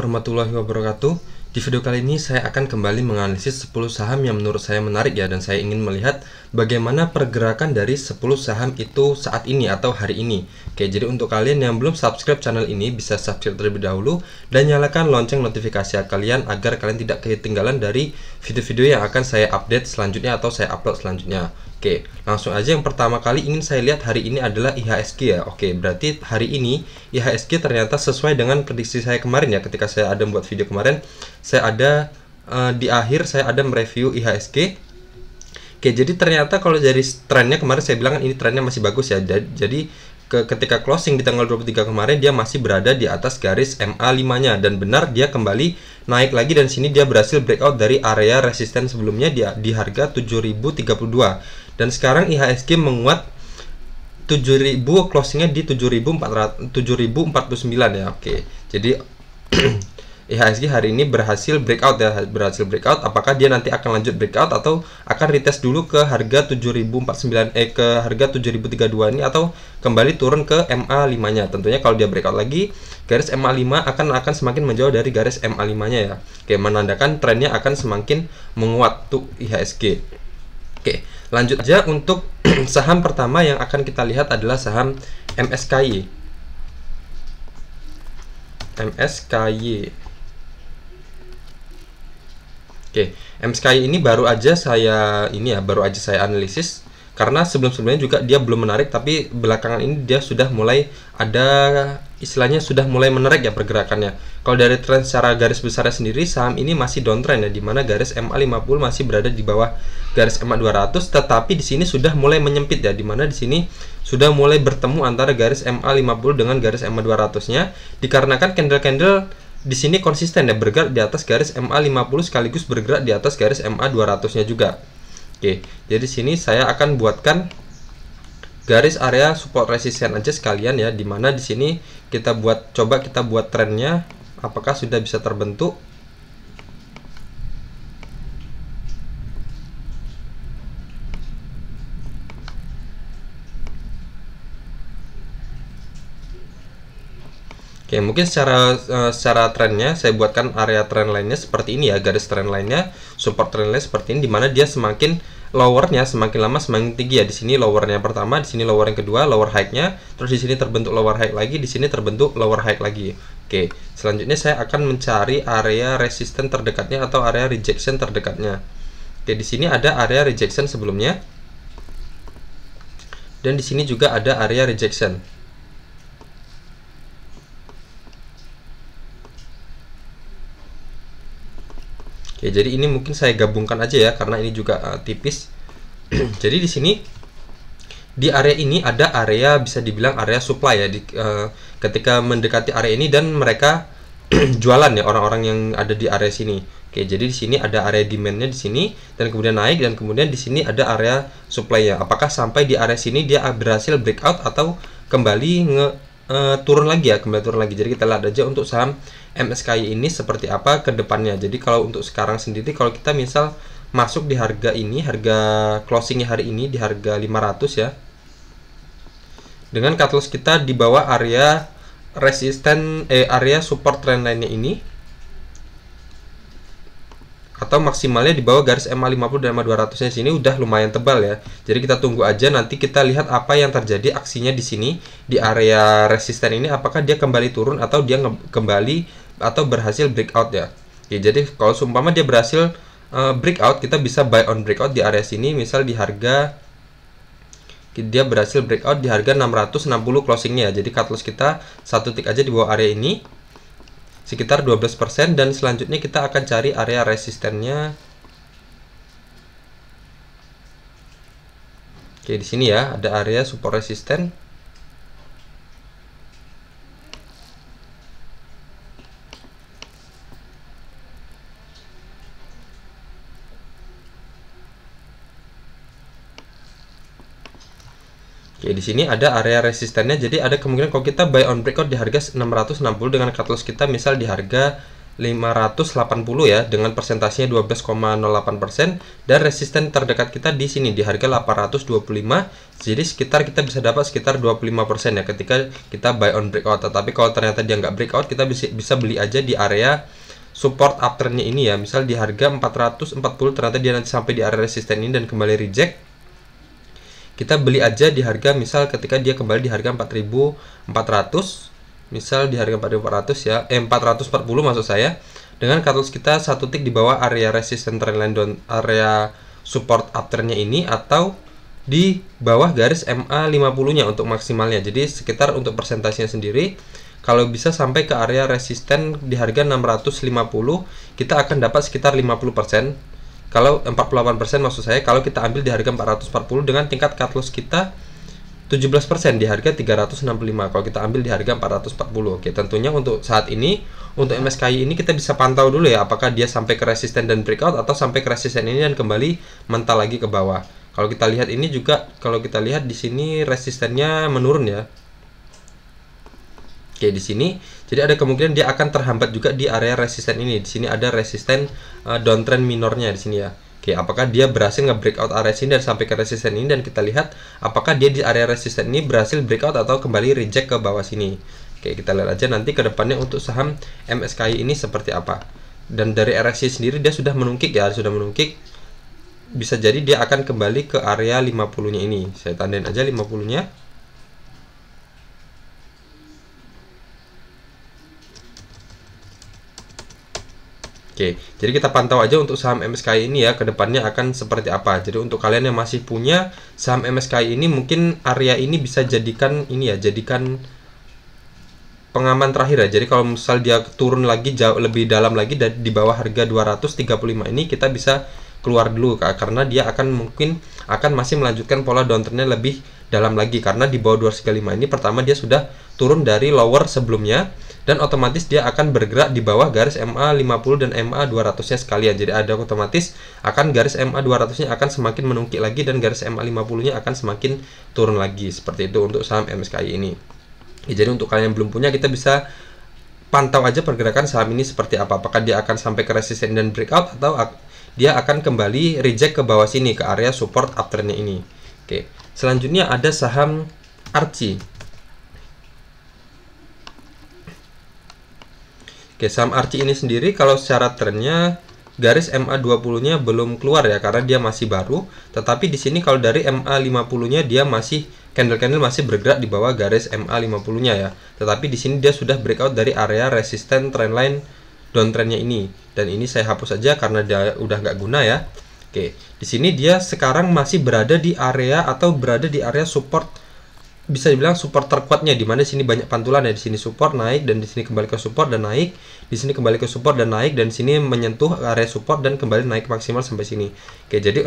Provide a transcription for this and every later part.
warahmatullahi wabarakatuh. Di video kali ini saya akan kembali menganalisis 10 saham yang menurut saya menarik ya, dan saya ingin melihat bagaimana pergerakan dari 10 saham itu saat ini atau hari ini. Oke, jadi untuk kalian yang belum subscribe channel ini bisa subscribe terlebih dahulu dan nyalakan lonceng notifikasi kalian agar kalian tidak ketinggalan dari video-video yang akan saya update selanjutnya atau saya upload selanjutnya. Oke, langsung aja yang pertama kali ingin saya lihat hari ini adalah IHSG ya. Oke, berarti hari ini IHSG ternyata sesuai dengan prediksi saya kemarin ya, ketika saya ada membuat video kemarin. Saya ada di akhir saya ada mereview IHSG. Oke, jadi ternyata kalau dari trennya kemarin saya bilang ini trennya masih bagus ya. Jadi ketika closing di tanggal 23 kemarin dia masih berada di atas garis MA5-nya, dan benar dia kembali naik lagi, dan sini dia berhasil breakout dari area resisten sebelumnya di harga 7032. Dan sekarang IHSG menguat 7000, closingnya di 7049 ya. Oke, jadi IHSG hari ini berhasil breakout ya, apakah dia nanti akan lanjut breakout atau akan retest dulu ke harga 7049 ke harga 7032 ini, atau kembali turun ke MA5-nya. Tentunya kalau dia breakout lagi, garis MA5 akan semakin menjauh dari garis MA5-nya ya. Oke, menandakan trennya akan semakin menguat tuh IHSG. Oke, lanjut aja untuk saham pertama yang akan kita lihat adalah saham MSKY. Oke, MSKY ini baru aja saya analisis, karena sebelumnya juga dia belum menarik, tapi belakangan ini dia sudah mulai ada istilahnya sudah mulai menarik ya pergerakannya. Kalau dari tren secara garis besarnya sendiri, saham ini masih downtrend ya, dimana garis MA50 masih berada di bawah garis MA200, tetapi di sini sudah mulai menyempit ya, dimana di sini sudah mulai bertemu antara garis MA50 dengan garis MA200-nya, dikarenakan candle-candle di sini konsisten ya, bergerak di atas garis MA50 sekaligus bergerak di atas garis MA200-nya juga. Oke, jadi sini saya akan buatkan garis area support resisten aja sekalian ya, dimana di sini coba kita buat trennya apakah sudah bisa terbentuk. Oke, mungkin secara trennya saya buatkan area trend lainnya seperti ini ya, garis trend lainnya, support trend lainnya seperti ini, dimana dia semakin lowernya semakin lama semakin tinggi ya. Di sini lowernya pertama, di sini lower yang kedua, lower high-nya, terus di sini terbentuk lower high lagi, di sini terbentuk lower high lagi. Oke, selanjutnya saya akan mencari area resisten terdekatnya atau area rejection terdekatnya. Oke, di sini ada area rejection sebelumnya, dan di sini juga ada area rejection. Oke, jadi ini mungkin saya gabungkan aja ya, karena ini juga tipis. Jadi di sini di area ini ada area, bisa dibilang area supply ya, ketika mendekati area ini dan mereka jualan ya, orang-orang yang ada di area sini. Oke, jadi di sini ada area demandnya di sini, dan kemudian naik, dan kemudian di sini ada area supply ya. Apakah sampai di area sini dia berhasil breakout atau kembali turun lagi ya, Jadi kita lihat aja untuk saham MSKY ini seperti apa ke depannya. Jadi kalau untuk sekarang sendiri, kalau kita misal masuk di harga ini, harga closingnya hari ini di harga 500 ya, dengan cut loss kita di bawah area resisten area support trend lainnya ini, atau maksimalnya di bawah garis MA50 dan MA200 nya sini udah lumayan tebal ya. Jadi kita tunggu aja, nanti kita lihat apa yang terjadi aksinya di sini di area resisten ini, apakah dia kembali turun atau dia kembali atau berhasil breakout ya. Oke, jadi kalau seumpama dia berhasil breakout, kita bisa buy on breakout di area sini, misal di harga dia berhasil breakout di harga 660 closingnya. Jadi cut loss kita satu tick aja di bawah area ini sekitar 12%, dan selanjutnya kita akan cari area resistennya. Oke, di sini ya ada area support resisten. Oke, di sini ada area resistennya, jadi ada kemungkinan kalau kita buy on breakout di harga 660 dengan cut loss kita misal di harga 580 ya, dengan persentasenya 12,08%, dan resisten terdekat kita di sini di harga 825. Jadi sekitar kita bisa dapat sekitar 25% ya ketika kita buy on breakout. Tetapi kalau ternyata dia nggak breakout, kita bisa beli aja di area support uptrendnya ini ya. Misal di harga 440, ternyata dia nanti sampai di area resisten ini dan kembali reject, kita beli aja di harga, misal ketika dia kembali di harga 4400, misal di harga 4400 ya, 440 maksud saya, dengan cut loss kita satu tick di bawah area resisten trendline down, area support uptrendnya ini, atau di bawah garis MA 50 nya untuk maksimalnya. Jadi sekitar untuk persentasenya sendiri, kalau bisa sampai ke area resisten di harga 650, kita akan dapat sekitar 50%. Kalau 48% maksud saya, kalau kita ambil di harga 440 dengan tingkat cut loss kita 17% di harga 365 kalau kita ambil di harga 440. Oke, tentunya untuk saat ini, untuk MSKI ini kita bisa pantau dulu ya, apakah dia sampai ke resisten dan breakout atau sampai ke resisten ini dan kembali mental lagi ke bawah. Kalau kita lihat ini juga, kalau kita lihat di sini resistennya menurun ya. Oke, di sini jadi ada kemungkinan dia akan terhambat juga di area resisten ini. Di sini ada resisten downtrend minornya di sini ya. Oke, apakah dia berhasil nge-breakout area sini dan sampai ke resisten ini, dan kita lihat apakah dia di area resisten ini berhasil breakout atau kembali reject ke bawah sini. Oke, kita lihat aja nanti ke depannya untuk saham MSKI ini seperti apa. Dan dari RSI sendiri dia sudah menungkik ya, sudah menungkik. Bisa jadi dia akan kembali ke area 50-nya ini. Saya tandain aja 50-nya. Oke, jadi kita pantau aja untuk saham MSKI ini ya, kedepannya akan seperti apa. Jadi untuk kalian yang masih punya saham MSKI ini, mungkin area ini bisa jadikan ini ya, jadikan pengaman terakhir ya. Jadi kalau misal dia turun lagi jauh lebih dalam lagi di bawah harga 235 ini, kita bisa keluar dulu karena dia mungkin akan masih melanjutkan pola downtrendnya lebih dalam lagi, karena di bawah 235 ini pertama dia sudah turun dari lower sebelumnya, dan otomatis dia akan bergerak di bawah garis MA 50 dan MA 200 nya sekalian. Jadi ada otomatis akan garis MA 200 nya akan semakin menungkik lagi, dan garis MA 50 nya akan semakin turun lagi. Seperti itu untuk saham MSKI ini ya. Jadi untuk kalian yang belum punya, kita bisa pantau aja pergerakan saham ini seperti apa. Apakah dia akan sampai ke resisten dan breakout, atau dia akan kembali reject ke bawah sini ke area support uptrendnya ini. Oke, selanjutnya ada saham Archie. Oke, saham Archie ini sendiri kalau secara trennya garis MA20 nya belum keluar ya, karena dia masih baru. Tetapi di sini kalau dari MA50 nya dia masih candle masih bergerak di bawah garis MA50 nya ya. Tetapi di sini dia sudah breakout dari area resisten trendline downtrendnya ini, dan ini saya hapus aja karena dia udah nggak guna ya. Oke, di sini dia sekarang masih berada di area atau berada di area support, bisa dibilang support terkuatnya, di mana sini banyak pantulan ya. Di sini support naik, dan di sini kembali ke support dan naik, di sini kembali ke support dan naik, dan di sini menyentuh area support dan kembali naik maksimal sampai sini. Oke, jadi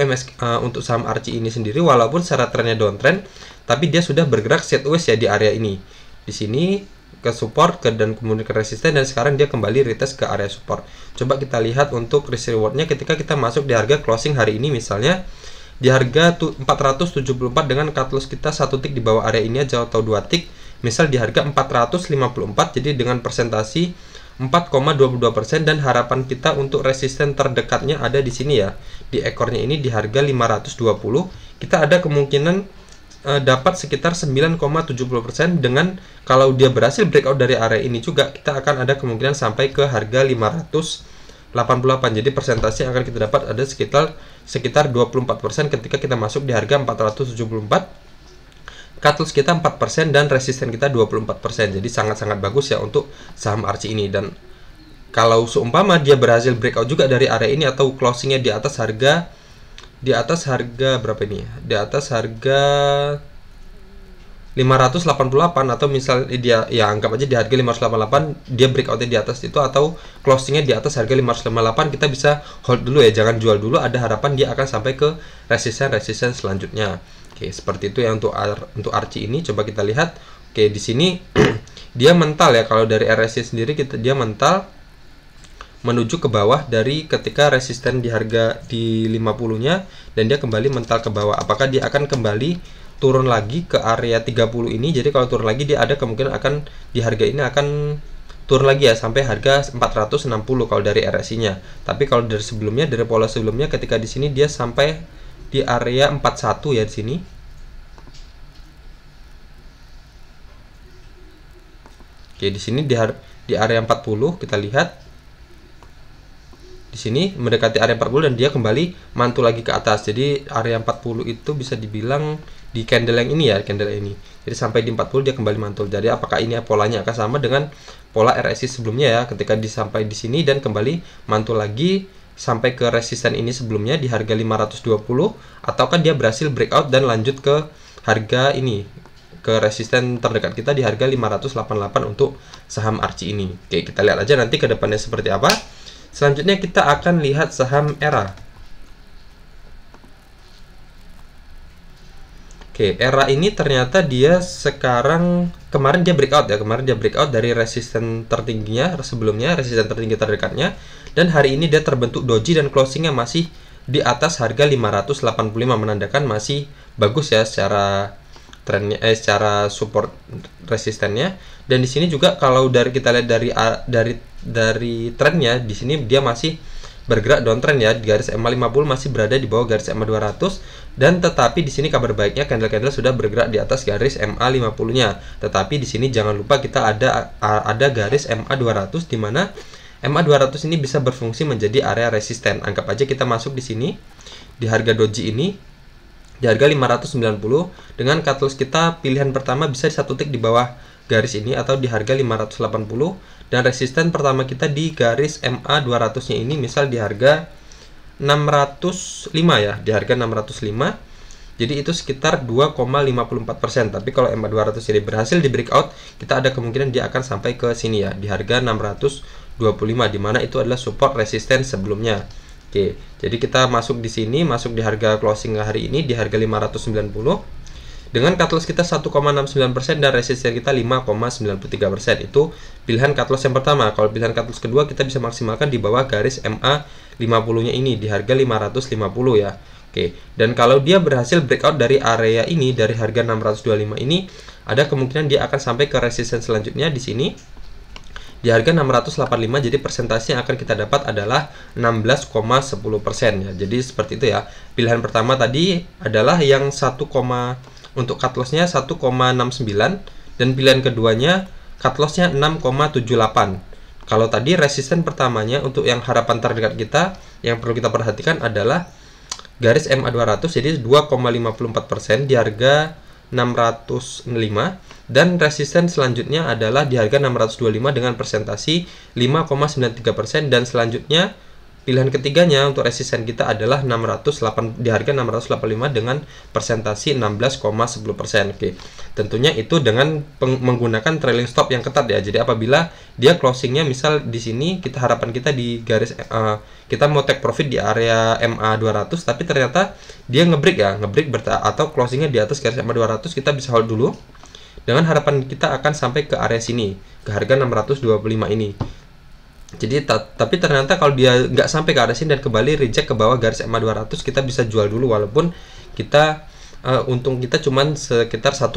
untuk saham Archie ini sendiri walaupun secara trennya downtrend, tapi dia sudah bergerak sideways ya di area ini. Di sini ke support dan kemudian ke resisten, dan sekarang dia kembali retest ke area support. Coba kita lihat untuk risk rewardnya ketika kita masuk di harga closing hari ini, misalnya di harga 474 dengan cut loss kita satu tick di bawah area ini aja atau 2 tick, misal di harga 454, jadi dengan persentasi 4,22%, dan harapan kita untuk resisten terdekatnya ada di sini ya, di ekornya ini di harga 520. Kita ada kemungkinan dapat sekitar 9,70%, dengan kalau dia berhasil breakout dari area ini juga, kita akan ada kemungkinan sampai ke harga 588. Jadi persentase yang akan kita dapat ada sekitar 24% ketika kita masuk di harga 474. Cut loss kita 4% dan resisten kita 24%. Jadi sangat-sangat bagus ya untuk saham Archie ini. Dan kalau seumpama dia berhasil breakout juga dari area ini atau closingnya di atas harga berapa ini? Di atas harga 588, atau misal dia ya anggap aja di harga 588, dia breakoutnya di atas itu atau closingnya di atas harga 558, kita bisa hold dulu ya, jangan jual dulu. Ada harapan dia akan sampai ke resisten selanjutnya. Oke, seperti itu ya untuk Archie ini. Coba kita lihat. Oke, di sini dia mental ya. Kalau dari RSI sendiri dia mental menuju ke bawah dari ketika resisten di harga di 50 nya, dan dia kembali mental ke bawah. Apakah dia akan kembali turun lagi ke area 30 ini? Jadi kalau turun lagi dia ada kemungkinan akan di harga ini akan turun lagi ya sampai harga 460 kalau dari RSI-nya. Tapi kalau dari sebelumnya, dari pola sebelumnya, ketika di sini dia sampai di area 41 ya di sini. Oke, di sini di area 40 kita lihat. Di sini mendekati area 40 dan dia kembali mantul lagi ke atas. Jadi area 40 itu bisa dibilang di candle yang ini ya, candle ini. Jadi sampai di 40 dia kembali mantul. Jadi apakah ini polanya akan sama dengan pola RSI sebelumnya ya, ketika sampai di sini dan kembali mantul lagi sampai ke resisten ini sebelumnya di harga 520, ataukah dia berhasil breakout dan lanjut ke harga ini, ke resisten terdekat kita di harga 588 untuk saham Archie ini. Oke, kita lihat aja nanti ke depannya seperti apa. Selanjutnya kita akan lihat saham ERA. Oke, ERA ini ternyata dia sekarang, kemarin dia breakout ya, kemarin dia breakout dari resisten tertingginya sebelumnya, resisten tertinggi terdekatnya, dan hari ini dia terbentuk doji dan closingnya masih di atas harga 585, menandakan masih bagus ya secara trennya, secara support resistennya. Dan di sini juga kalau kita lihat dari trennya, di sini dia masih bergerak downtrend ya, di garis EMA 50 masih berada di bawah garis EMA 200, dan tetapi di sini kabar baiknya candle-candle sudah bergerak di atas garis MA 50-nya. Tetapi di sini jangan lupa kita ada garis MA 200, di mana MA 200 ini bisa berfungsi menjadi area resisten. Anggap aja kita masuk di sini di harga doji ini di harga 590, dengan cut loss kita pilihan pertama bisa di satu tick di bawah garis ini atau di harga 580, dan resisten pertama kita di garis MA 200 nya ini misal di harga 605 ya, di harga 605. Jadi itu sekitar 2,54%. Tapi kalau MA 200 ini berhasil di breakout, kita ada kemungkinan dia akan sampai ke sini ya, di harga 625, di mana itu adalah support resisten sebelumnya. Oke, jadi kita masuk di sini, masuk di harga closing hari ini di harga 590 dengan cut loss kita 1,69% dan resisten kita 5,93%. Itu pilihan cut loss yang pertama. Kalau pilihan cut loss kedua kita bisa maksimalkan di bawah garis MA 50-nya ini di harga 550 ya. Oke, dan kalau dia berhasil breakout dari area ini, dari harga 625 ini, ada kemungkinan dia akan sampai ke resisten selanjutnya di sini di harga 685. Jadi persentase yang akan kita dapat adalah 16,10% ya. Jadi seperti itu ya. Pilihan pertama tadi adalah yang untuk cut loss-nya 1,69, dan pilihan keduanya cut loss-nya 6,78. Kalau tadi resisten pertamanya untuk yang harapan terdekat kita yang perlu kita perhatikan adalah garis MA 200, jadi 2,54% di harga 605, dan resisten selanjutnya adalah di harga 625 dengan persentasi 5,93%, dan selanjutnya pilihan ketiganya untuk resisten kita adalah di harga 685 dengan persentasi 16,10%. Oke. Tentunya itu dengan menggunakan trailing stop yang ketat ya. Jadi apabila dia closingnya misal di sini harapan kita di garis kita mau take profit di area MA 200, tapi ternyata dia ngebreak atau closingnya di atas garis MA 200, kita bisa hold dulu dengan harapan kita akan sampai ke area sini, ke harga 625 ini. Jadi tapi ternyata kalau dia nggak sampai ke area sini dan kembali reject ke bawah garis MA 200, kita bisa jual dulu, walaupun kita untung kita cuman sekitar 1,69%,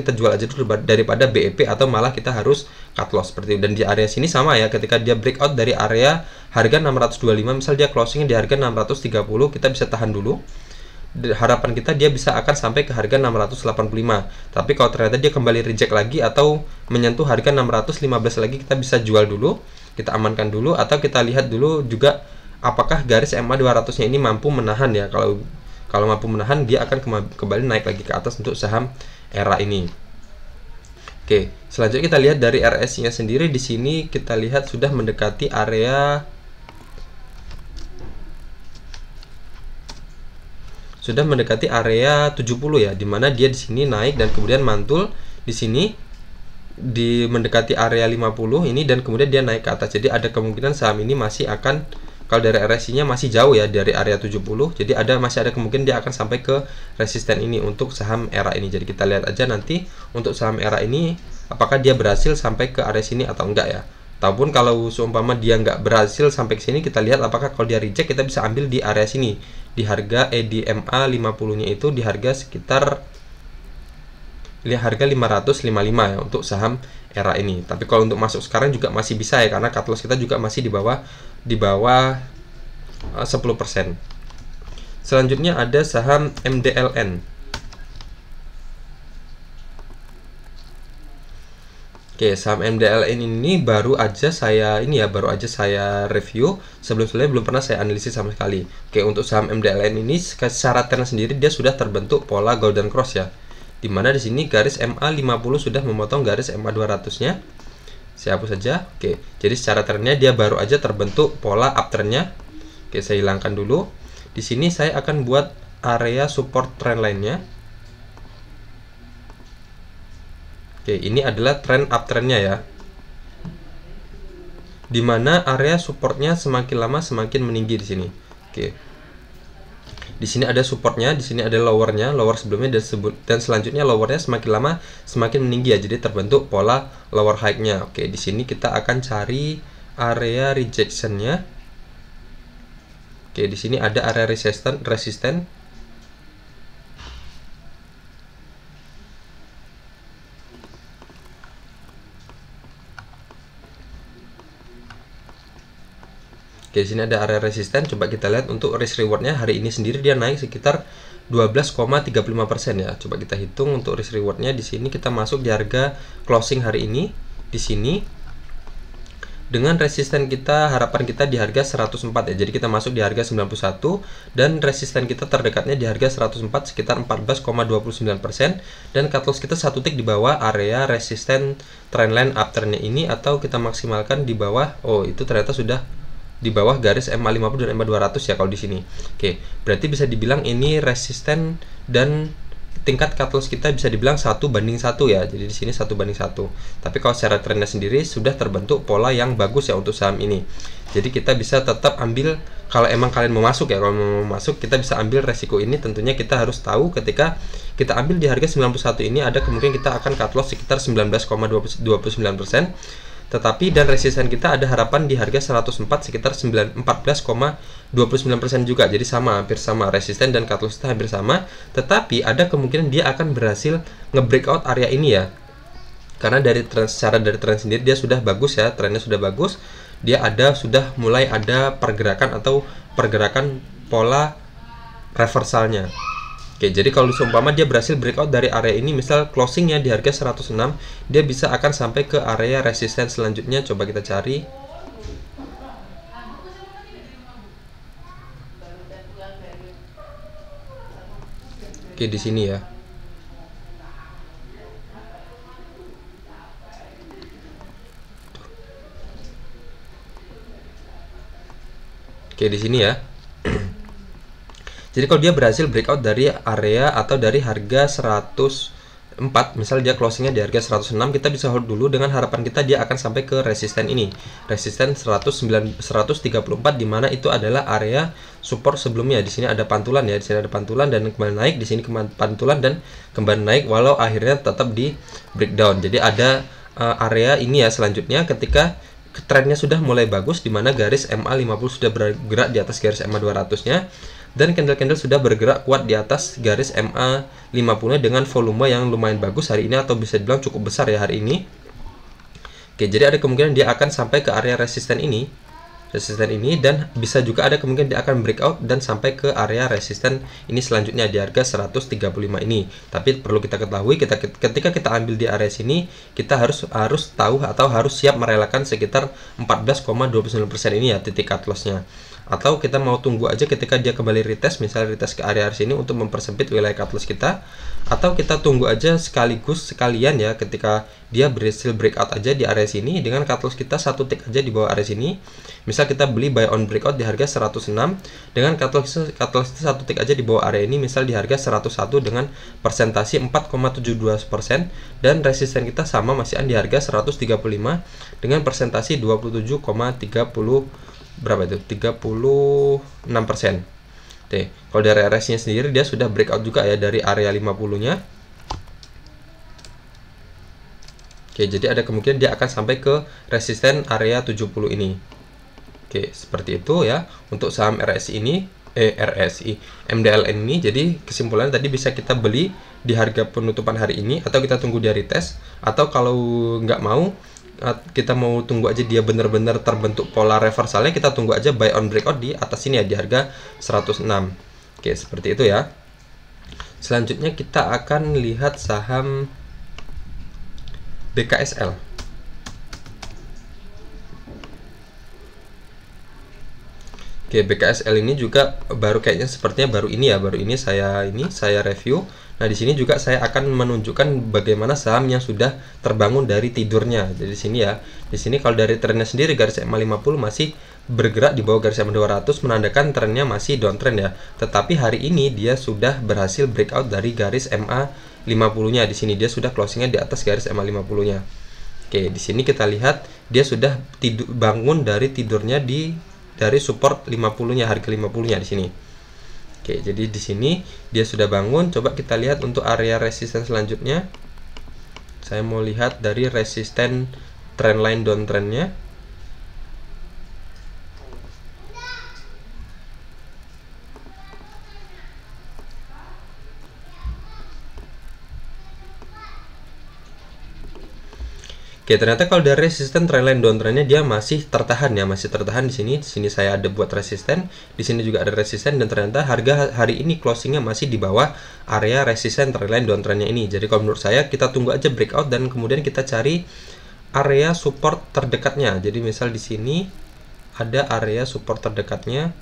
kita jual aja dulu daripada BEP atau malah kita harus cut loss seperti itu. Dan di area sini sama ya, ketika dia breakout dari area harga 625, misal dia closingnya di harga 630, kita bisa tahan dulu. Harapan kita dia bisa akan sampai ke harga 685. Tapi kalau ternyata dia kembali reject lagi atau menyentuh harga 615 lagi, kita bisa jual dulu, kita amankan dulu, atau kita lihat dulu juga apakah garis MA 200 nya ini mampu menahan ya. Kalau mampu menahan, dia akan kembali naik lagi ke atas untuk saham ERA ini. Oke, selanjutnya kita lihat dari RSI nya sendiri. Di sini kita lihat sudah mendekati area 70 ya, dimana dia di sini naik dan kemudian mantul di sini mendekati area 50 ini, dan kemudian dia naik ke atas. Jadi ada kemungkinan saham ini masih akan, kalau dari RSI-nya masih jauh ya dari area 70, jadi masih ada kemungkinan dia akan sampai ke resisten ini untuk saham ERA ini. Jadi kita lihat aja nanti untuk saham ERA ini apakah dia berhasil sampai ke area sini atau enggak ya. Ataupun kalau seumpama dia nggak berhasil sampai ke sini, kita lihat apakah kalau dia reject kita bisa ambil di area sini di harga di MA 50-nya itu di harga sekitar harga 555 ya untuk saham era ini. Tapi kalau untuk masuk sekarang juga masih bisa ya, karena cut loss kita juga masih di bawah 10%. Selanjutnya ada saham MDLN. Oke, saham MDLN ini baru aja saya review. Sebelumnya belum pernah saya analisis sama sekali. Oke, untuk saham MDLN ini secara tren sendiri dia sudah terbentuk pola golden cross ya. Dimana di sini garis MA50 sudah memotong garis MA200-nya. Saya hapus saja. Oke, jadi secara trennya dia baru aja terbentuk pola uptrendnya. Oke, saya hilangkan dulu. Di sini saya akan buat area support trend line-nya. Oke, ini adalah trend uptrendnya ya. Dimana area supportnya semakin lama semakin meninggi di sini. Oke. Di sini ada supportnya, di sini ada lowernya, lower sebelumnya dan selanjutnya lowernya semakin lama semakin meninggi ya. Jadi terbentuk pola lower high-nya. Oke, di sini kita akan cari area rejection-nya. Oke, di sini ada area resisten. Oke, di sini ada area resisten. Coba kita lihat untuk risk rewardnya hari ini sendiri dia naik sekitar 12,35% ya. Coba kita hitung untuk risk rewardnya. Di sini kita masuk di harga closing hari ini. Di sini dengan resisten kita, harapan kita di harga 104 ya. Jadi kita masuk di harga 91 dan resisten kita terdekatnya di harga 104 sekitar 14,29% dan cut loss kita satu tick di bawah area resisten trendline uptrendnya ini, atau kita maksimalkan di bawah. Oh, itu ternyata sudah di bawah garis MA50 dan MA200 ya kalau di sini. Oke, berarti bisa dibilang ini resisten dan tingkat cut loss kita bisa dibilang 1:1 ya. Jadi di sini 1:1. Tapi kalau secara trennya sendiri sudah terbentuk pola yang bagus ya untuk saham ini. Jadi kita bisa tetap ambil kalau emang kalian mau masuk ya. Kalau mau masuk kita bisa ambil resiko ini. Tentunya kita harus tahu ketika kita ambil di harga 91 ini ada kemungkinan kita akan cut loss sekitar 19,29%. Tetapi dan resisten kita ada harapan di harga 104 sekitar 14,29% juga. Jadi sama, hampir sama, resisten dan cut loss kita hampir sama. Tetapi ada kemungkinan dia akan berhasil nge-breakout area ini ya. Karena secara dari tren sendiri dia sudah bagus ya, trennya sudah bagus. Dia sudah mulai ada pergerakan pola reversalnya. Oke, jadi kalau seumpama dia berhasil breakout dari area ini, misal closingnya di harga 106, dia bisa akan sampai ke area resisten selanjutnya. Coba kita cari. Oke, di sini ya. Oke, di sini ya. Jadi kalau dia berhasil breakout dari area atau dari harga 104, misal dia closingnya di harga 106, kita bisa hold dulu dengan harapan kita dia akan sampai ke resisten ini, resisten 134, dimana itu adalah area support sebelumnya. Di sini ada pantulan ya, di sini ada pantulan dan kembali naik, di sini pantulan dan kembali naik, walau akhirnya tetap di breakdown. Jadi ada area ini ya selanjutnya ketika trennya sudah mulai bagus, dimana garis MA50 sudah bergerak di atas garis MA200-nya. Dan candle-candle sudah bergerak kuat di atas garis MA50 dengan volume yang lumayan bagus hari ini, atau bisa dibilang cukup besar ya hari ini. Oke, jadi ada kemungkinan dia akan sampai ke area resisten ini, dan bisa juga ada kemungkinan dia akan breakout dan sampai ke area resisten ini selanjutnya di harga 135 ini. Tapi perlu kita ketahui, ketika kita ambil di area sini, kita harus tahu atau harus siap merelakan sekitar 14,29% ini ya titik cut loss-nya. Atau kita mau tunggu aja ketika dia kembali retest, misalnya retest ke area sini untuk mempersempit wilayah cut loss kita, atau kita tunggu aja sekalian ya ketika dia berhasil breakout aja di area sini dengan cut loss kita satu tick aja di bawah area sini. Misal kita beli buy on breakout di harga 106 dengan cut loss kita satu tick aja di bawah area ini, misal di harga 101 dengan persentasi 4,72% dan resisten kita sama masih di harga 135 dengan persentasi 27,30 berapa itu? 36%. Oke, kalau dari RS-nya sendiri dia sudah breakout juga ya dari area 50-nya. Oke, jadi ada kemungkinan dia akan sampai ke resisten area 70 ini. Oke, seperti itu ya untuk saham RSI ini. RSI MDLN ini. Jadi kesimpulannya tadi bisa kita beli di harga penutupan hari ini, atau kita tunggu di retest, atau kalau nggak mau, kita mau tunggu aja dia benar-benar terbentuk pola reversalnya, kita tunggu aja buy on breakout di atas ini ya, di harga 106. Oke, seperti itu ya. Selanjutnya kita akan lihat saham BKSL. Oke, BKSL ini juga sepertinya baru ini saya review. Nah, di sini juga saya akan menunjukkan bagaimana saham yang sudah terbangun dari tidurnya. Jadi di sini ya. Di sini kalau dari trennya sendiri garis EMA 50 masih bergerak di bawah garis EMA 200, menandakan trennya masih downtrend ya. Tetapi hari ini dia sudah berhasil breakout dari garis EMA 50-nya. Di sini dia sudah closingnya di atas garis EMA 50-nya. Oke, di sini kita lihat dia sudah bangun dari tidurnya dari support 50-nya, harga 50-nya di sini. Oke, jadi di sini dia sudah bangun. Coba kita lihat untuk area resisten selanjutnya. Saya mau lihat dari resisten trendline downtrendnya. Oke, ternyata kalau dari resisten trendline downtrendnya dia masih tertahan ya, masih tertahan di sini. Di sini saya ada buat resisten, di sini juga ada resisten, dan ternyata harga hari ini closingnya masih di bawah area resisten trendline downtrendnya ini. Jadi kalau menurut saya kita tunggu aja breakout dan kemudian kita cari area support terdekatnya. Jadi misal di sini ada area support terdekatnya.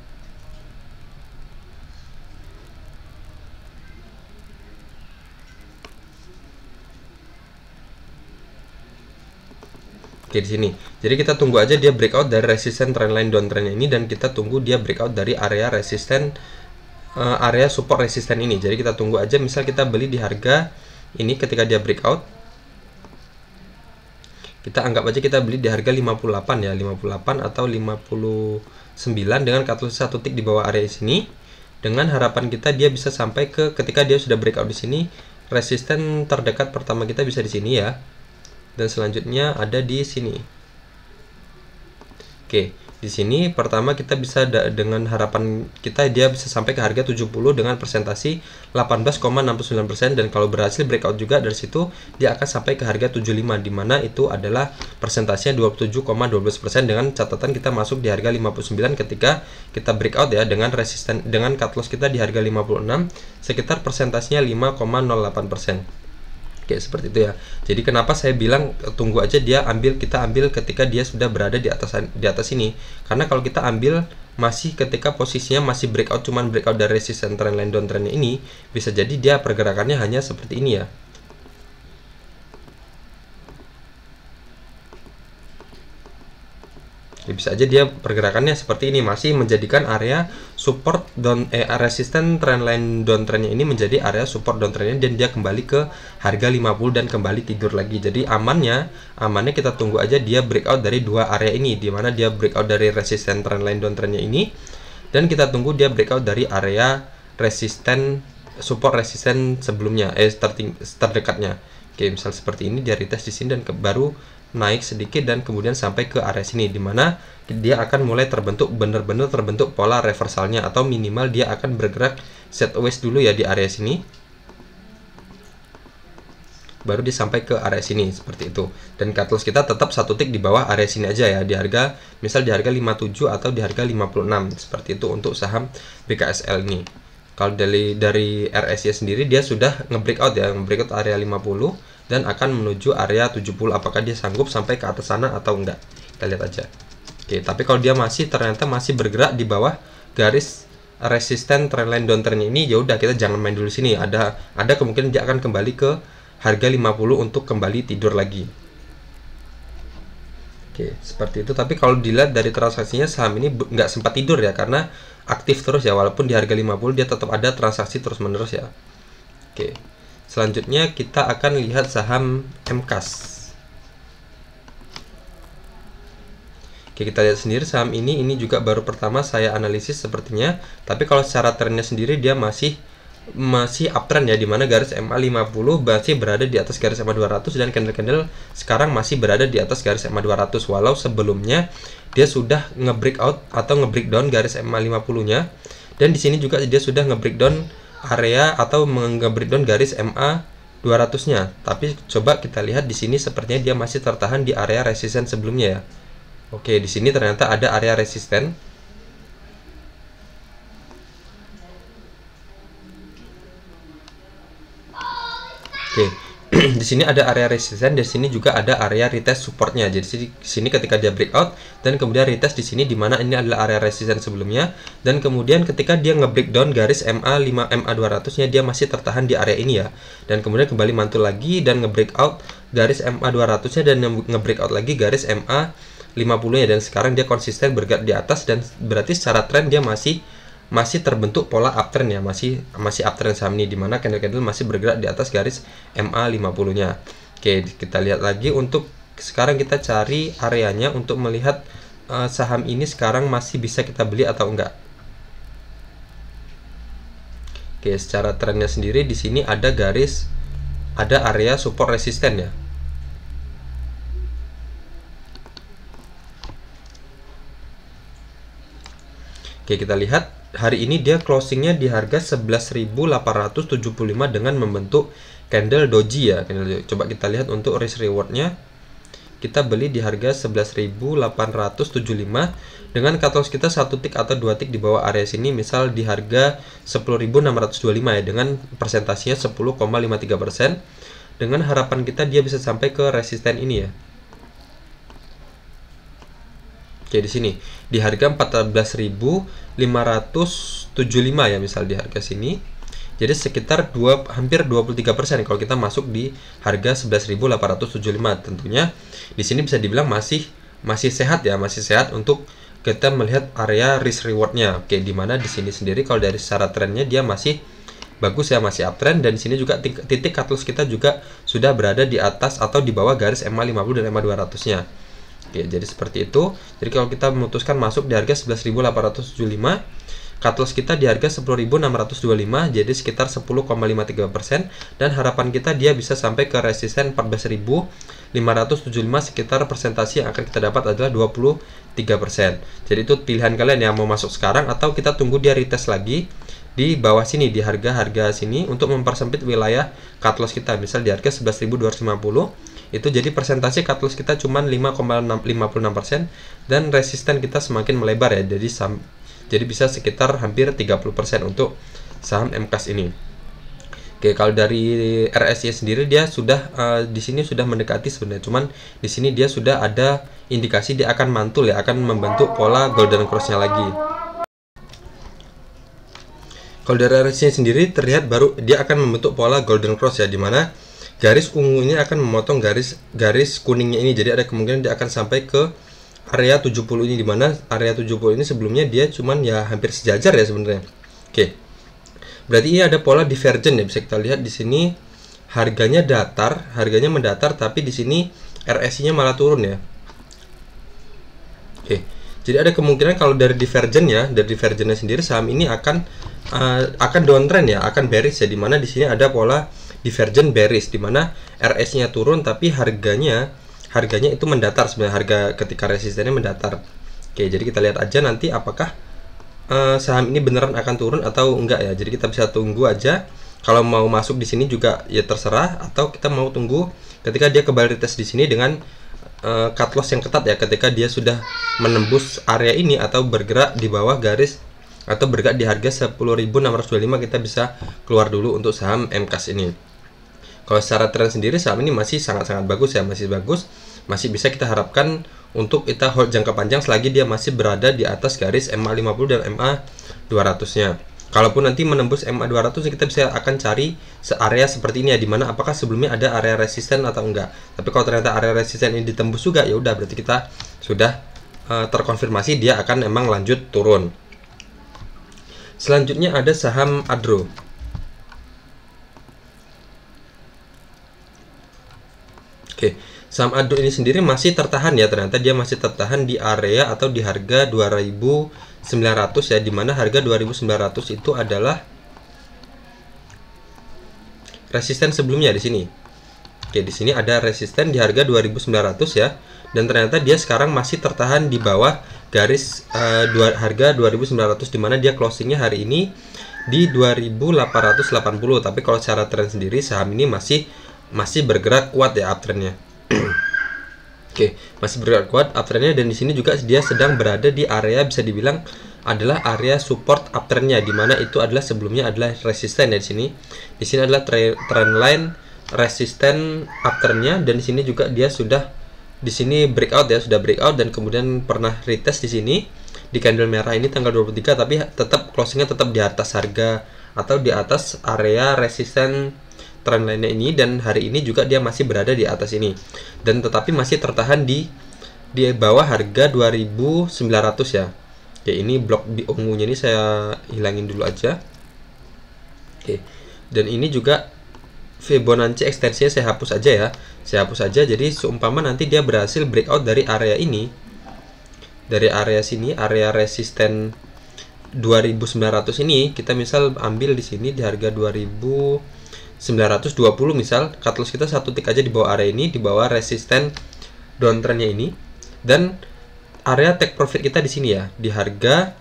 Oke, di sini. Jadi kita tunggu aja dia breakout dari resisten trendline downtrendnya ini, dan kita tunggu dia breakout dari area resisten area support resisten ini. Jadi kita tunggu aja, misal kita beli di harga ini, ketika dia breakout kita anggap aja kita beli di harga 58 ya, 58 atau 59 dengan cut loss 1 tick di bawah area sini, dengan harapan kita dia bisa sampai ke ketika dia sudah breakout di sini, resisten terdekat pertama kita bisa di sini ya. Dan selanjutnya ada di sini. Oke, di sini pertama kita bisa dengan harapan kita dia bisa sampai ke harga 70 dengan presentasi 18,69%, dan kalau berhasil breakout juga dari situ dia akan sampai ke harga 75, di mana itu adalah presentasinya 27,12%, dengan catatan kita masuk di harga 59 ketika kita breakout ya, dengan resisten dengan cut loss kita di harga 56, sekitar presentasinya 5,08%. Oke, seperti itu ya. Jadi kenapa saya bilang tunggu aja kita ambil ketika dia sudah berada di atas ini. Karena kalau kita ambil masih ketika posisinya masih breakout, cuman breakout dari resisten trendline downtrendnya ini, bisa jadi dia pergerakannya hanya seperti ini ya. Jadi bisa aja dia pergerakannya seperti ini, masih menjadikan area support resisten trendline downtrendnya ini menjadi area support downtrendnya, dan dia kembali ke harga 50 dan kembali tidur lagi. Jadi amannya kita tunggu aja dia breakout dari dua area ini, di mana dia breakout dari resisten trendline downtrendnya ini, dan kita tunggu dia breakout dari area resisten support resisten sebelumnya terdekatnya. Oke, misal seperti ini dia retest di sini dan baru naik sedikit dan kemudian sampai ke area sini, dimana dia akan mulai benar-benar terbentuk pola reversalnya, atau minimal dia akan bergerak sideways dulu ya di area sini, baru dia sampai ke area sini seperti itu. Dan cut loss kita tetap 1 tick di bawah area sini aja ya, di harga misal di harga 57 atau di harga 56 seperti itu untuk saham BKSL ini. Kalau dari RSI sendiri dia sudah nge-breakout ya, nge-breakout area 50 dan akan menuju area 70. Apakah dia sanggup sampai ke atas sana atau enggak, kita lihat aja. Oke, tapi kalau dia ternyata masih bergerak di bawah garis resisten trendline downtrend ini, ya udah kita jangan main dulu sini. Ada kemungkinan dia akan kembali ke harga 50 untuk kembali tidur lagi. Oke, seperti itu. Tapi kalau dilihat dari transaksinya, saham ini nggak sempat tidur ya, karena aktif terus ya, walaupun di harga 50 dia tetap ada transaksi terus menerus ya. Oke, selanjutnya kita akan lihat saham MKAS. Oke, kita lihat sendiri saham ini juga baru pertama saya analisis sepertinya, tapi kalau secara trennya sendiri dia masih uptrend ya, dimana garis MA 50 masih berada di atas garis MA 200, dan candle-candle sekarang masih berada di atas garis MA 200, walau sebelumnya dia sudah nge-breakout atau nge-breakdown garis MA 50 nya, Dan di sini juga dia sudah nge-breakdown area atau nge-breakdown garis MA 200-nya. Tapi coba kita lihat di sini sepertinya dia masih tertahan di area resisten sebelumnya ya. Oke, di sini ternyata ada area resisten. Oke, di sini ada area resisten, di sini juga ada area retest supportnya. Jadi di sini ketika dia breakout dan kemudian retest di sini di mana ini adalah area resisten sebelumnya, dan kemudian ketika dia nge-breakdown garis MA5 MA200-nya dia masih tertahan di area ini ya. Dan kemudian kembali mantul lagi dan nge-breakout garis MA200-nya dan nge-breakout lagi garis MA50-nya, dan sekarang dia konsisten bergerak di atas, dan berarti secara tren dia masih terbentuk pola uptrend ya, masih uptrend saham ini, dimana candle masih bergerak di atas garis MA50-nya. Oke, kita lihat lagi untuk sekarang kita cari areanya untuk melihat saham ini sekarang masih bisa kita beli atau enggak. Oke, secara trennya sendiri di sini ada area support resisten ya. Oke, kita lihat hari ini dia closingnya di harga 11.875 dengan membentuk candle doji ya. Coba kita lihat untuk risk rewardnya, kita beli di harga 11.875 dengan cut loss kita 1 tick atau 2 tick di bawah area sini, misal di harga 10.625 ya, dengan persentasinya 10,53%, dengan harapan kita dia bisa sampai ke resisten ini ya. Oke, di sini di harga 14.575 ya, misal di harga sini. Jadi sekitar hampir 23% kalau kita masuk di harga 11.875. Tentunya di sini bisa dibilang masih sehat ya, masih sehat untuk kita melihat area risk rewardnya. Oke, dimana di sini sendiri kalau dari secara trennya dia masih bagus ya, masih uptrend, dan di sini juga titik cut loss kita juga sudah berada di atas atau di bawah garis MA50 dan MA200-nya. Oke, jadi seperti itu. Jadi kalau kita memutuskan masuk di harga 11.875, cut loss kita di harga 10.625, jadi sekitar 10,53%, dan harapan kita dia bisa sampai ke resisten 14.575, sekitar persentase yang akan kita dapat adalah 23%. Jadi itu pilihan kalian yang mau masuk sekarang atau kita tunggu dia retest lagi di bawah sini di harga sini untuk mempersempit wilayah cut loss kita, misal di harga 11.250. Itu jadi persentase cut loss kita cuma 5,56% dan resisten kita semakin melebar ya, jadi bisa sekitar hampir 30% untuk saham MKAS ini. Oke, kalau dari RSI sendiri dia sudah di sini sudah mendekati sebenarnya, cuman di sini dia sudah ada indikasi dia akan mantul ya, akan membentuk pola golden cross-nya lagi. Kalau dari RSI sendiri terlihat baru dia akan membentuk pola golden cross ya, dimana garis ungu ini akan memotong garis kuningnya ini. Jadi ada kemungkinan dia akan sampai ke area 70 ini, dimana area 70 ini sebelumnya dia cuman ya hampir sejajar ya sebenarnya. Oke, berarti ini ada pola divergent ya, bisa kita lihat di sini harganya mendatar, tapi di sini RSI-nya malah turun ya. Oke, jadi ada kemungkinan kalau dari divergentnya sendiri saham ini akan downtrend ya, akan bearish ya, dimana di sini ada pola divergent bearish, dimana RS-nya turun tapi harganya itu mendatar sebenarnya, harga ketika resistennya mendatar. Oke, jadi kita lihat aja nanti apakah saham ini beneran akan turun atau enggak ya. Jadi kita bisa tunggu aja. Kalau mau masuk di sini juga ya terserah, atau kita mau tunggu ketika dia kembali retest di sini dengan cut loss yang ketat ya, ketika dia sudah menembus area ini atau bergerak di bawah garis atau bergerak di harga 10.625, kita bisa keluar dulu untuk saham MKAS ini. Kalau secara tren sendiri saham ini masih sangat-sangat bagus ya, masih bisa kita harapkan untuk kita hold jangka panjang selagi dia masih berada di atas garis MA50 dan MA200-nya. Kalaupun nanti menembus MA200, kita akan cari area seperti ini ya, dimana apakah sebelumnya ada area resisten atau enggak. Tapi kalau ternyata area resisten ini ditembus juga, ya udah berarti kita sudah terkonfirmasi dia akan emang lanjut turun. Selanjutnya ada saham Adro. Oke, saham Adro ini sendiri masih tertahan ya, ternyata dia masih tertahan di area atau di harga 2.900 ya, dimana harga 2.900 itu adalah resisten sebelumnya di sini. Oke, di sini ada resisten di harga 2.900 ya, dan ternyata dia sekarang masih tertahan di bawah garis harga 2.900, dimana dia closingnya hari ini di 2.880. Tapi kalau secara tren sendiri saham ini masih bergerak kuat ya uptrendnya. Oke, masih bergerak kuat uptrendnya, dan di sini juga dia sedang berada di area bisa dibilang adalah area support uptrendnya, dimana itu adalah sebelumnya adalah resisten ya di sini. Di sini adalah trendline resisten uptrendnya, dan di sini juga dia sudah di sini breakout ya, sudah breakout dan kemudian pernah retest di sini di candle merah ini tanggal 23, tapi tetap closingnya tetap di atas harga atau di atas area resisten trendline ini, dan hari ini juga dia masih berada di atas ini, dan tetapi masih tertahan di bawah harga 2.900 ya. Oke, ini blok di ungunya ini saya hilangin dulu aja. Oke, dan ini juga Fibonacci ekstensinya saya hapus aja ya, saya hapus aja. Jadi seumpama nanti dia berhasil breakout dari area ini, dari area sini, area resisten 2.900 ini, kita misal ambil di sini di harga 2.920 misal, cut loss kita satu tick aja di bawah area ini, di bawah resisten downtrendnya ini, dan area take profit kita di sini ya, di harga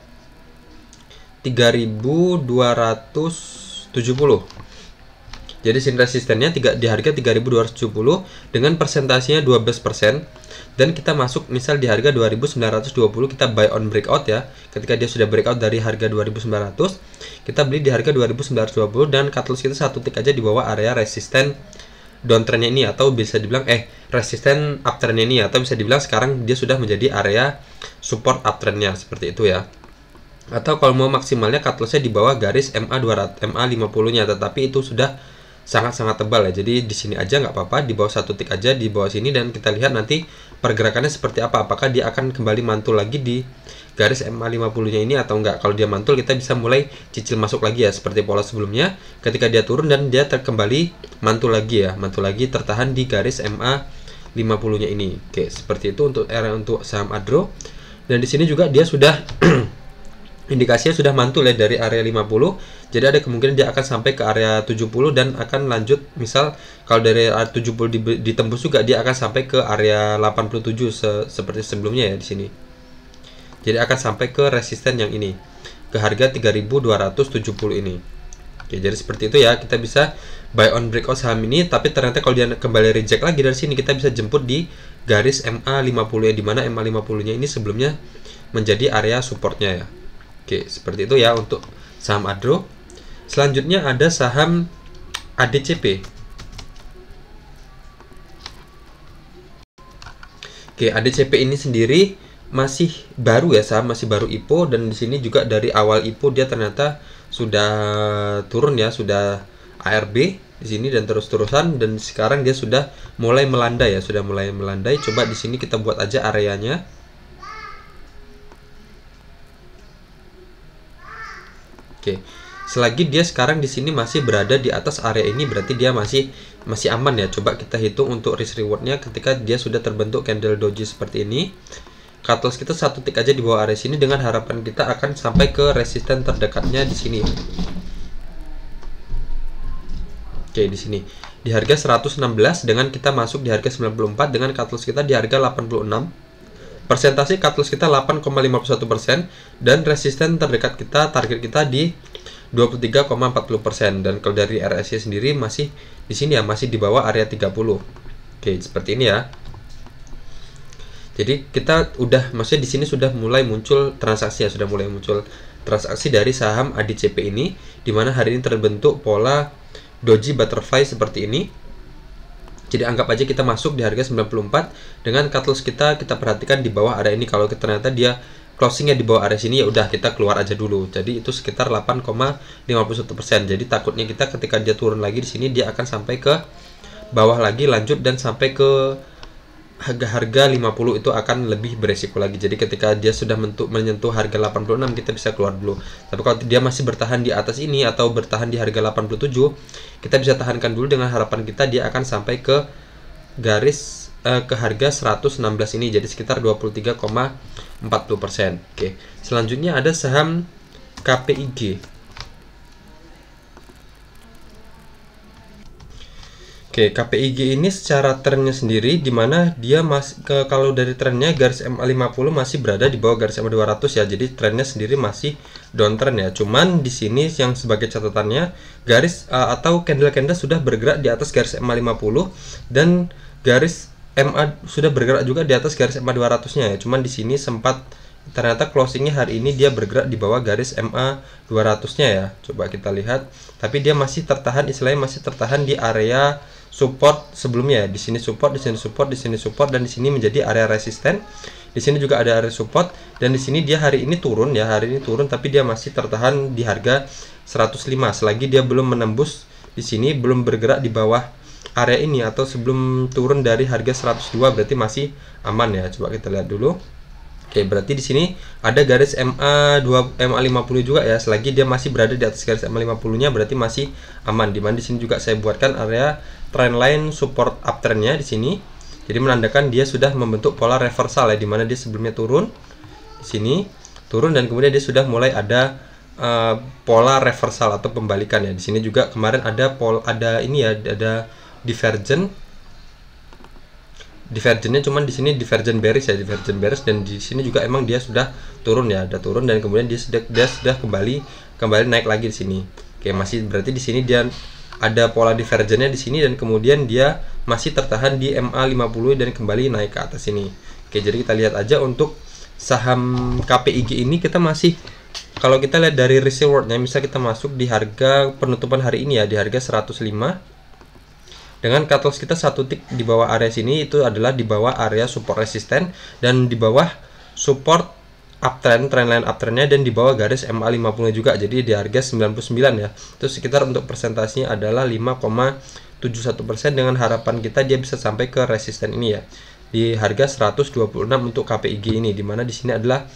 3.270. Jadi sini resistennya di harga 3.270 dengan persentasenya 12%, dan kita masuk misal di harga 2.920, kita buy on breakout ya. Ketika dia sudah breakout dari harga 2.900, kita beli di harga 2.920, dan cut loss kita satu tick aja di bawah area resisten downtrendnya ini, atau bisa dibilang resisten uptrendnya ini, atau bisa dibilang sekarang dia sudah menjadi area support uptrendnya, seperti itu ya. Atau kalau mau maksimalnya cut lossnya di bawah garis MA 50-nya, tetapi itu sudah sangat-sangat tebal ya. Jadi di sini aja nggak apa-apa, di bawah satu tick aja di bawah sini, dan kita lihat nanti pergerakannya seperti apa. Apakah dia akan kembali mantul lagi di garis MA 50-nya ini atau enggak. Kalau dia mantul, kita bisa mulai cicil masuk lagi ya, seperti pola sebelumnya. Ketika dia turun dan dia kembali mantul lagi ya, mantul lagi tertahan di garis MA 50-nya ini. Oke, seperti itu untuk area untuk saham Adro. Dan di sini juga dia sudah indikasinya sudah mantul ya dari area 50. Jadi ada kemungkinan dia akan sampai ke area 70 dan akan lanjut, misal kalau dari area 70 ditembus juga, dia akan sampai ke area 87 seperti sebelumnya ya di sini. Jadi akan sampai ke resisten yang ini, ke harga 3.270 ini. Oke, jadi seperti itu ya, kita bisa buy on breakout saham ini, tapi ternyata kalau dia kembali reject lagi dari sini, kita bisa jemput di garis MA 50 ya, dimana MA 50-nya ini sebelumnya menjadi area supportnya ya. Oke, seperti itu ya untuk saham Adro. Selanjutnya ada saham ADCP. Oke, ADCP ini sendiri masih baru ya, saham masih baru IPO, dan di sini juga dari awal IPO dia ternyata sudah turun ya, sudah ARB di sini dan terus-terusan, dan sekarang dia sudah mulai melandai ya, sudah mulai melandai. Coba di sini kita buat aja areanya. Oke, selagi dia sekarang di sini masih berada di atas area ini, berarti dia masih aman ya. Coba kita hitung untuk risk rewardnya ketika dia sudah terbentuk candle doji seperti ini. Cut loss kita satu tick aja di bawah area sini, dengan harapan kita akan sampai ke resisten terdekatnya di sini. Oke, di sini di harga 116, dengan kita masuk di harga 94, dengan cut loss kita di harga 86. Persentase cut loss kita 8,51%, dan resisten terdekat kita, target kita di 23,40%, dan kalau dari RSI sendiri masih di sini ya, masih di bawah area 30. Oke, seperti ini ya. Jadi kita maksudnya di sini sudah mulai muncul transaksi ya, sudah mulai muncul transaksi dari saham ADCP ini, dimana hari ini terbentuk pola doji butterfly seperti ini. Jadi anggap aja kita masuk di harga 94, dengan cut loss kita perhatikan di bawah area ini. Kalau ternyata dia closingnya di bawah area sini, ya udah kita keluar aja dulu. Jadi itu sekitar 8,51%. Jadi takutnya kita ketika dia turun lagi di sini, dia akan sampai ke bawah lagi, lanjut dan sampai ke harga 50, itu akan lebih beresiko lagi. Jadi ketika dia sudah menyentuh harga 86, kita bisa keluar dulu. Tapi kalau dia masih bertahan di atas ini atau bertahan di harga 87, kita bisa tahankan dulu, dengan harapan kita dia akan sampai ke garis ke harga 116 ini, jadi sekitar 23,40%. Oke, selanjutnya ada saham KPIG. Oke, KPIG ini secara trennya sendiri dimana dia kalau dari trennya garis MA50 masih berada di bawah garis MA200 ya. Jadi trennya sendiri masih downtrend ya. Cuman di sini yang sebagai catatannya garis atau candle-candle sudah bergerak di atas garis MA50 dan garis MA sudah bergerak juga di atas garis MA200-nya ya. Cuman di sini sempat ternyata closingnya hari ini dia bergerak di bawah garis MA 200-nya ya. Coba kita lihat. Tapi dia masih tertahan, istilahnya masih tertahan di area support sebelumnya. Di sini support, di sini support, di sini support, dan di sini menjadi area resisten. Di sini juga ada area support, dan di sini dia hari ini turun ya, hari ini turun, tapi dia masih tertahan di harga 105. Selagi dia belum menembus di sini, belum bergerak di bawah area ini atau sebelum turun dari harga 102, berarti masih aman ya. Coba kita lihat dulu. Oke, berarti di sini ada garis MA50 juga ya. Selagi dia masih berada di atas garis MA50-nya berarti masih aman. Dimana di sini juga saya buatkan area trendline support uptrendnya di sini. Jadi menandakan dia sudah membentuk pola reversal ya, dimana dia sebelumnya turun di sini, turun dan kemudian dia sudah mulai ada pola reversal atau pembalikan ya. Di sini juga kemarin ada ini ya, ada divergennya, cuman di sini divergen bearish ya, divergen bearish, dan di sini juga emang dia sudah turun ya, ada turun dan kemudian dia sudah kembali naik lagi di sini. Oke, masih berarti di sini dia ada pola divergennya di sini dan kemudian dia masih tertahan di MA50 dan kembali naik ke atas ini. Oke, jadi kita lihat aja untuk saham KPIG ini kita masih, kalau kita lihat dari risk rewardnya, misal kita masuk di harga penutupan hari ini ya, di harga 105 dengan cut loss kita 1 tick di bawah area sini, itu adalah di bawah area support resisten dan di bawah support uptrend, trendline uptrendnya, dan di bawah garis MA50 juga. Jadi di harga 99 ya. Itu sekitar untuk persentasinya adalah 5,71% dengan harapan kita dia bisa sampai ke resisten ini ya. Di harga 126 untuk KPIG ini, dimana di sini adalah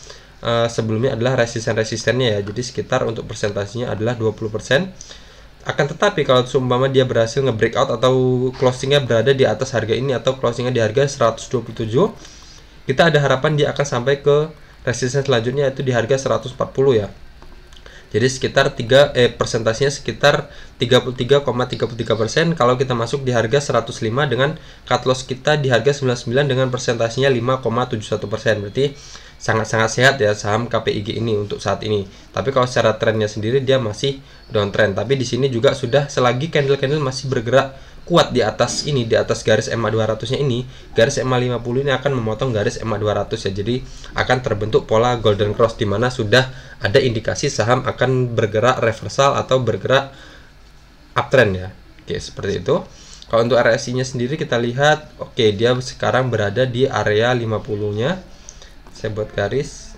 sebelumnya adalah resisten-resistennya ya. Jadi sekitar untuk persentasinya adalah 20%. Akan tetapi kalau seumpama dia berhasil nge-breakout atau closingnya berada di atas harga ini atau closingnya di harga 127, kita ada harapan dia akan sampai ke resisten selanjutnya, yaitu di harga 140 ya. Jadi sekitar persentasinya sekitar 33,33% kalau kita masuk di harga 105 dengan cut loss kita di harga 99 dengan persentasinya 5,71%. Berarti sangat-sangat sehat ya saham KPIG ini untuk saat ini. Tapi kalau secara trennya sendiri dia masih downtrend. Tapi di sini juga sudah, selagi candle-candle masih bergerak kuat di atas ini, di atas garis MA200-nya ini, garis MA50 ini akan memotong garis MA200 ya. Jadi akan terbentuk pola golden cross, di mana sudah ada indikasi saham akan bergerak reversal atau bergerak uptrend ya. Oke, seperti itu. Kalau untuk RSI-nya sendiri kita lihat, oke, dia sekarang berada di area 50-nya. Saya buat garis.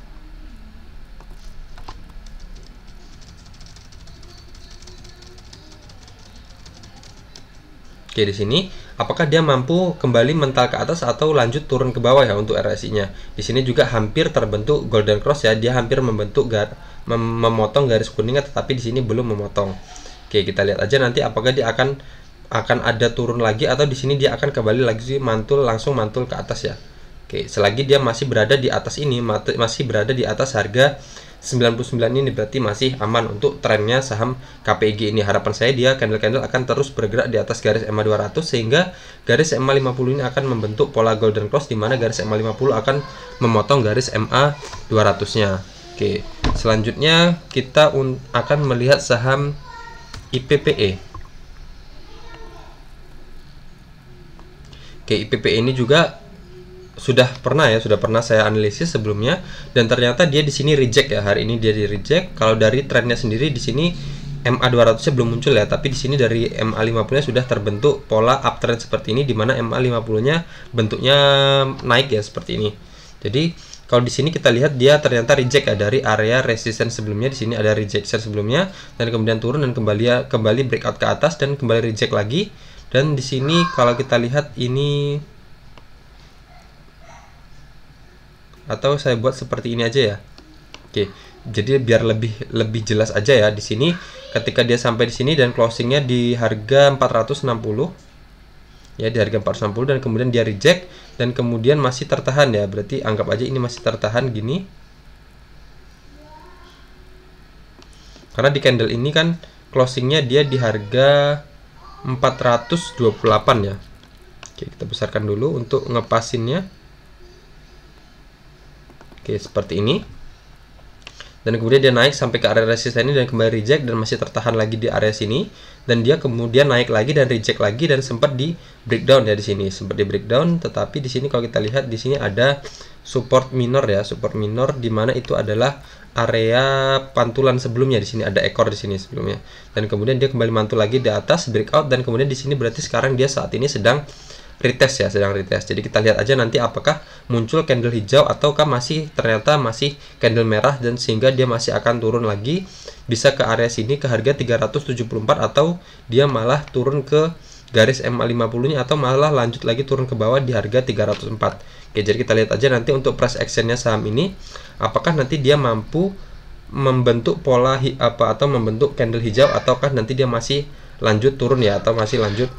Oke, di sini apakah dia mampu kembali mental ke atas atau lanjut turun ke bawah ya untuk RSI-nya. Di sini juga hampir terbentuk golden cross ya, dia hampir membentuk memotong garis kuningnya, tetapi di sini belum memotong. Oke, kita lihat aja nanti apakah dia akan ada turun lagi atau di sini dia akan kembali lagi langsung mantul ke atas ya. Oke, selagi dia masih berada di atas ini, masih berada di atas harga 99 ini, berarti masih aman untuk trennya saham KPIG ini. Harapan saya dia candle-candle akan terus bergerak di atas garis MA200 sehingga garis MA50 ini akan membentuk pola golden cross, di mana garis MA50 akan memotong garis MA200-nya. Oke, selanjutnya kita akan melihat saham IPPE. Oke, IPPE ini juga sudah pernah saya analisis sebelumnya, dan ternyata dia di sini reject ya. Hari ini dia di reject. Kalau dari trennya sendiri di sini MA200-nya belum muncul ya, tapi di sini dari MA50-nya sudah terbentuk pola uptrend seperti ini, di mana MA50-nya bentuknya naik ya seperti ini. Jadi kalau di sini kita lihat dia ternyata reject ya dari area resistance sebelumnya. Di sini ada rejection sebelumnya dan kemudian turun dan kembali breakout ke atas dan kembali reject lagi. Dan di sini kalau kita lihat ini, atau saya buat seperti ini aja ya. Oke, jadi biar lebih jelas aja ya. Di sini ketika dia sampai di sini dan closingnya di harga 460 ya, di harga 460 dan kemudian dia reject dan kemudian masih tertahan ya. Berarti anggap aja ini masih tertahan gini. Karena di candle ini kan closingnya dia di harga 428 ya. Oke, kita besarkan dulu untuk ngepasinnya. Oke, seperti ini. Dan kemudian dia naik sampai ke area resisten ini dan kembali reject dan masih tertahan lagi di area sini, dan dia kemudian naik lagi dan reject lagi dan sempat di breakdown ya di sini, sempat di breakdown. Tetapi di sini kalau kita lihat di sini ada support minor ya, support minor di mana itu adalah area pantulan sebelumnya. Di sini ada ekor di sini sebelumnya, dan kemudian dia kembali mantul lagi di atas breakout, dan kemudian di sini berarti sekarang dia saat ini sedang retest ya, sedang retest. Jadi kita lihat aja nanti apakah muncul candle hijau ataukah ternyata masih candle merah, dan sehingga dia masih akan turun lagi bisa ke area sini ke harga 374, atau dia malah turun ke garis MA50 nya, atau malah lanjut lagi turun ke bawah di harga 304. Oke, jadi kita lihat aja nanti untuk price actionnya saham ini, apakah nanti dia mampu membentuk pola atau membentuk candle hijau, ataukah nanti dia masih lanjut turun ya, atau masih lanjut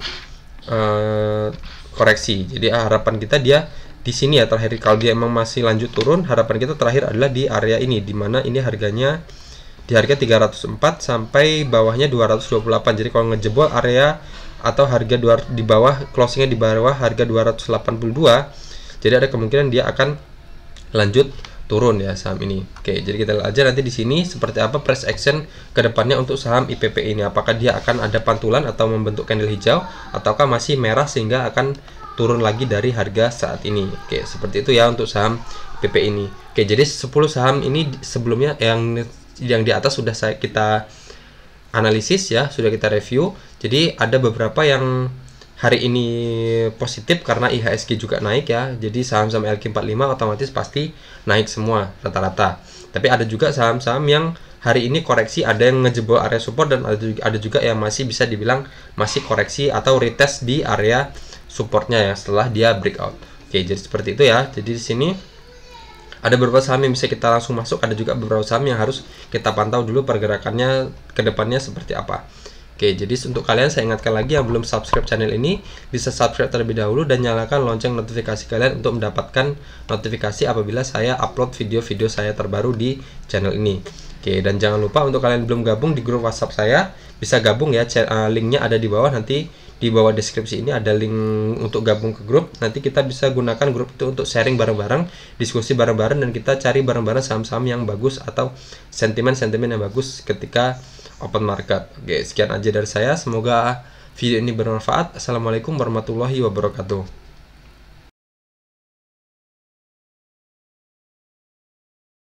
koreksi. Jadi harapan kita dia di sini ya terakhir, kalau dia emang masih lanjut turun, harapan kita terakhir adalah di area ini, dimana ini harganya di harga 304 sampai bawahnya 228. Jadi kalau ngejebol area atau harga di bawah, closingnya di bawah harga 282, jadi ada kemungkinan dia akan lanjut turun ya saham ini. Oke, jadi kita lihat aja nanti di sini seperti apa price action kedepannya untuk saham IPP ini. Apakah dia akan ada pantulan atau membentuk candle hijau, ataukah masih merah sehingga akan turun lagi dari harga saat ini. Oke, seperti itu ya untuk saham IPP ini. Oke, jadi 10 saham ini sebelumnya yang di atas sudah kita analisis ya, sudah kita review. Jadi ada beberapa yang hari ini positif karena IHSG juga naik ya. Jadi saham-saham LQ45 otomatis pasti naik semua rata-rata. Tapi ada juga saham-saham yang hari ini koreksi, ada yang ngejebol area support, dan ada juga yang masih bisa dibilang masih koreksi atau retest di area supportnya ya setelah dia breakout. Oke, jadi seperti itu ya. Jadi di sini ada beberapa saham yang bisa kita langsung masuk, ada juga beberapa saham yang harus kita pantau dulu pergerakannya ke depannya seperti apa. Oke, jadi untuk kalian saya ingatkan lagi yang belum subscribe channel ini, bisa subscribe terlebih dahulu dan nyalakan lonceng notifikasi kalian untuk mendapatkan notifikasi apabila saya upload video-video saya terbaru di channel ini. Oke, dan jangan lupa untuk kalian belum gabung di grup WhatsApp saya, bisa gabung ya, linknya ada di bawah, nanti di bawah deskripsi ini ada link untuk gabung ke grup. Nanti kita bisa gunakan grup itu untuk sharing bareng-bareng, diskusi bareng-bareng, dan kita cari bareng-bareng saham-saham yang bagus atau sentimen-sentimen yang bagus ketika open market. Oke, sekian aja dari saya. Semoga video ini bermanfaat. Assalamualaikum warahmatullahi wabarakatuh.